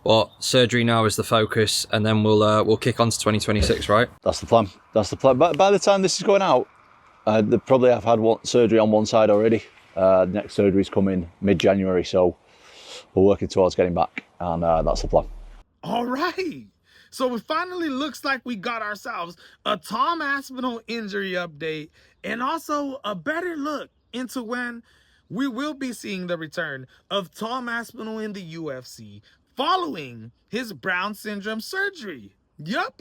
But surgery now is the focus, and then we'll kick on to 2026, right? That's the plan. That's the plan. But by the time this is going out, they probably have had surgery on one side already. Next surgery's coming mid-January, so we're working towards getting back, and that's the plan. All right. So it finally looks like we got ourselves a Tom Aspinall injury update and also a better look into when we will be seeing the return of Tom Aspinall in the UFC following his Brown syndrome surgery. Yup.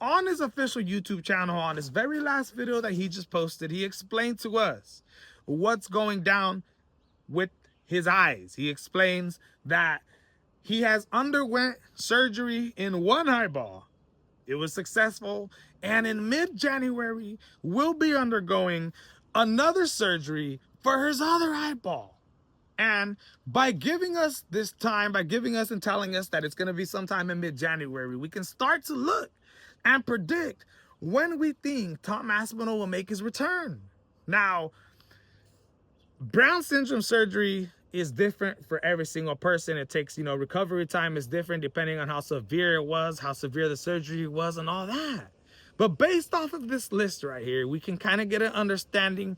On his official YouTube channel, on his very last video that he just posted, he explained to us what's going down with his eyes. He explains that he has underwent surgery in one eyeball. It was successful, and in mid-January will be undergoing another surgery for his other eyeball. And by giving us this time, by giving us and telling us that it's going to be sometime in mid-January, we can start to look and predict when we think Tom Aspinall will make his return. Now, Brown syndrome surgery is different for every single person. It takes, recovery time is different depending on how severe it was, how severe the surgery was, and all that. But based off of this list right here, we can kind of get an understanding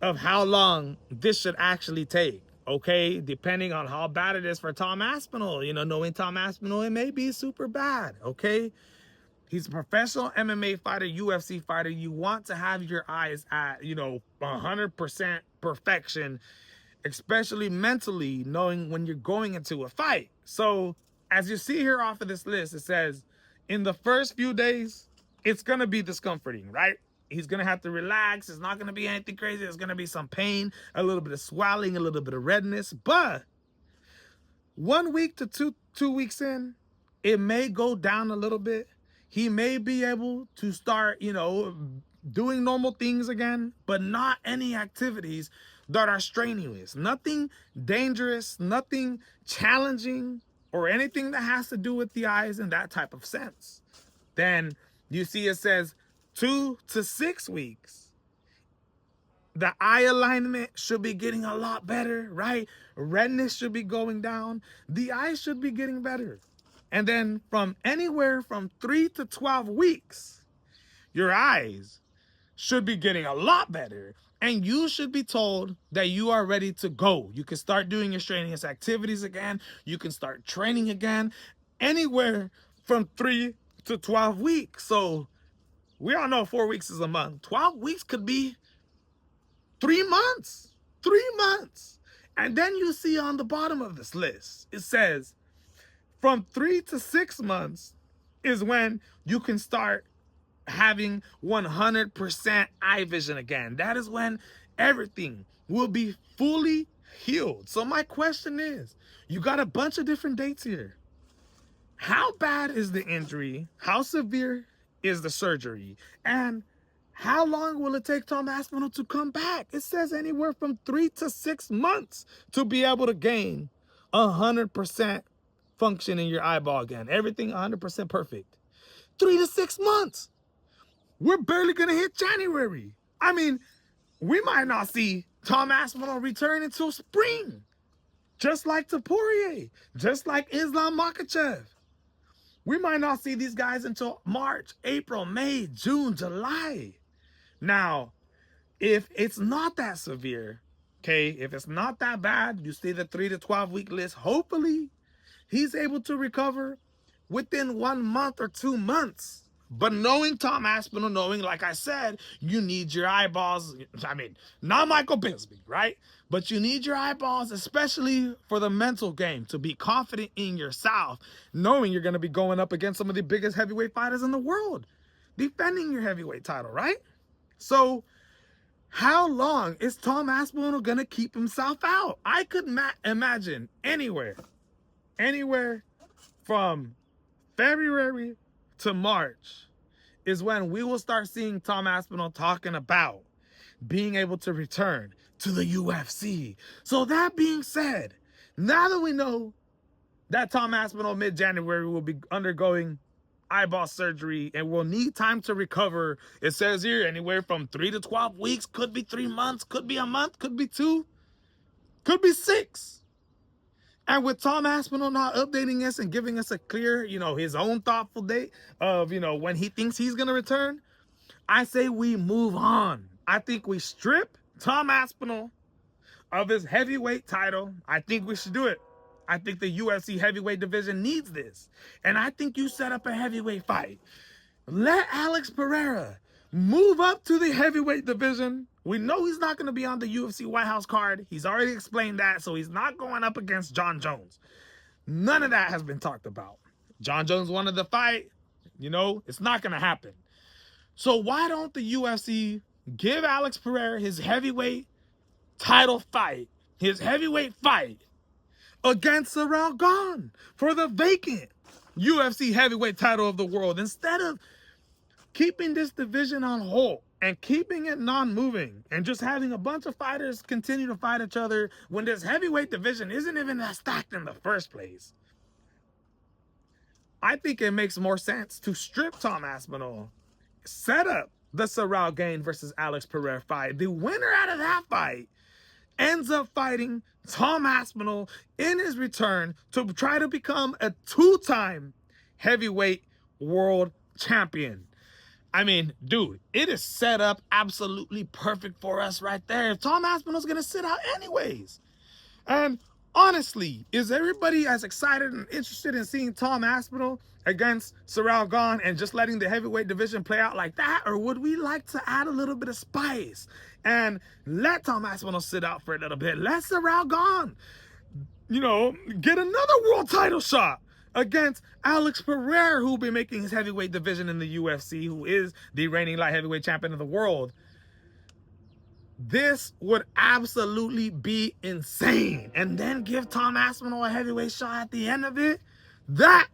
of how long this should actually take, okay? Depending on how bad it is for Tom Aspinall. Knowing Tom Aspinall, it may be super bad, okay? He's a professional MMA fighter, UFC fighter. You want to have your eyes at, 100% perfection, especially mentally, knowing when you're going into a fight. So as you see here off of this list, it says in the first few days, it's going to be discomforting, right? He's going to have to relax. It's not going to be anything crazy. There's going to be some pain, a little bit of swelling, a little bit of redness. But 1 week to two weeks in, it may go down a little bit. He may be able to start, doing normal things again, but not any activities that are strenuous. Nothing dangerous, nothing challenging, or anything that has to do with the eyes in that type of sense. Then you see it says 2 to 6 weeks. The eye alignment should be getting a lot better, right? Redness should be going down. The eyes should be getting better. And then from anywhere from 3 to 12 weeks, your eyes should be getting a lot better. And you should be told that you are ready to go. You can start doing your strenuous activities again. You can start training again. Anywhere from 3 to 12 weeks. So we all know 4 weeks is a month. 12 weeks could be 3 months. 3 months. And then you see on the bottom of this list, it says from 3 to 6 months is when you can start having 100% eye vision again. That is when everything will be fully healed. So my question is, you got a bunch of different dates here. How bad is the injury? How severe is the surgery? And how long will it take Tom Aspinall to come back? It says anywhere from 3 to 6 months to be able to gain 100% function in your eyeball again. Everything 100% perfect. 3 to 6 months. We're barely going to hit January. I mean, we might not see Tom Aspinall return until spring. Just like Poirier. Just like Islam Makhachev. We might not see these guys until March, April, May, June, July. Now, if it's not that severe, okay, if it's not that bad, you see the 3 to 12 week list, hopefully he's able to recover within 1 month or 2 months. But knowing Tom Aspinall, knowing, like I said, you need your eyeballs. I mean, not Michael Bisping, right? But you need your eyeballs, especially for the mental game, to be confident in yourself, knowing you're going to be going up against some of the biggest heavyweight fighters in the world, defending your heavyweight title, right? So how long is Tom Aspinall going to keep himself out? I could imagine anywhere from February to March is when we will start seeing Tom Aspinall talking about being able to return to the UFC. So that being said, now that we know that Tom Aspinall mid-January will be undergoing eyeball surgery and will need time to recover, it says here anywhere from 3 to 12 weeks, could be 3 months, could be a month, could be 2, could be 6. And with Tom Aspinall not updating us and giving us a clear, his own thoughtful date of, when he thinks he's going to return, I say we move on. I think we strip Tom Aspinall of his heavyweight title. I think we should do it. I think the UFC heavyweight division needs this. And I think you set up a heavyweight fight. Let Alex Pereira move up to the heavyweight division. We know he's not going to be on the UFC White House card. He's already explained that, so he's not going up against John Jones. None of that has been talked about. John Jones wanted the fight. It's not going to happen. So why don't the UFC give Alex Pereira his heavyweight title fight, his heavyweight fight against Ciryl Gane for the vacant UFC heavyweight title of the world, instead of keeping this division on hold and keeping it non-moving and just having a bunch of fighters continue to fight each other when this heavyweight division isn't even that stacked in the first place. I think it makes more sense to strip Tom Aspinall, set up the Ciryl Gane versus Alex Pereira fight. The winner out of that fight ends up fighting Tom Aspinall in his return to try to become a two-time heavyweight world champion. I mean, dude, it is set up absolutely perfect for us right there. Tom Aspinall's going to sit out anyways. And honestly, is everybody as excited and interested in seeing Tom Aspinall against Ciryl Gane and just letting the heavyweight division play out like that? Or would we like to add a little bit of spice and let Tom Aspinall sit out for a little bit? Let Ciryl Gane, get another world title shot against Alex Pereira, who will be making his heavyweight division in the UFC, who is the reigning light heavyweight champion of the world. This would absolutely be insane. And then give Tom Aspinall a heavyweight shot at the end of it. That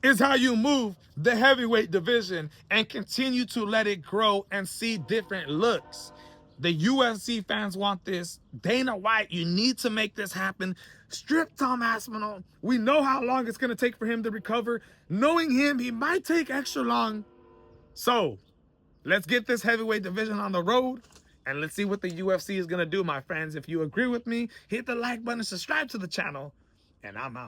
is how you move the heavyweight division and continue to let it grow and see different looks. The UFC fans want this. Dana White, you need to make this happen. Strip Tom Aspinall. We know how long it's going to take for him to recover. Knowing him, he might take extra long. So let's get this heavyweight division on the road. And let's see what the UFC is going to do, my friends. If you agree with me, hit the like button, subscribe to the channel, and I'm out.